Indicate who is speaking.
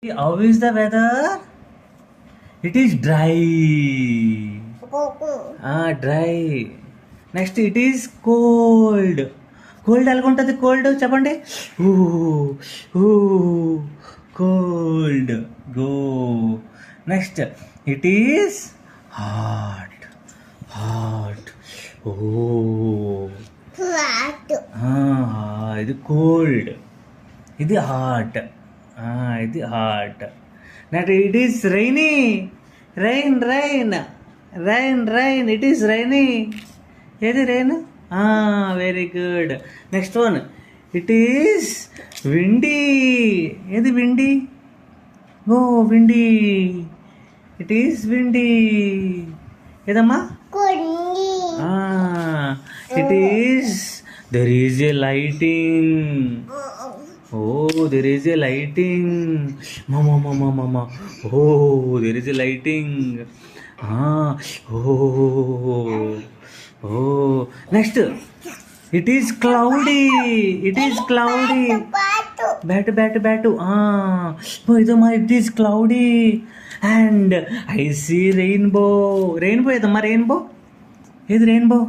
Speaker 1: How is the weather? It is dry. Dry. Next, it is cold. Cold ఎలాగ ఉంటుంది? Cold చెప్పండి. ఊ ఊ cold. Go. Next, it is hot. Hot. ఓ ఇది కోల్డ్, ఇది హాట్, ఇది hot. Next, it is rainy. Rain rain rain rain it is rainy. ఏది rain? Very good. Next one, it is windy. ఏది విండీ? ఓ విండీ. It is windy. ఏదమ్మా? It is there is a lighting. there is a lighting. Mama. There is a lighting. Next, it is cloudy. It is cloudy. Batu. It is cloudy. And I see rainbow. Rainbow edamma rainbow? Is rainbow?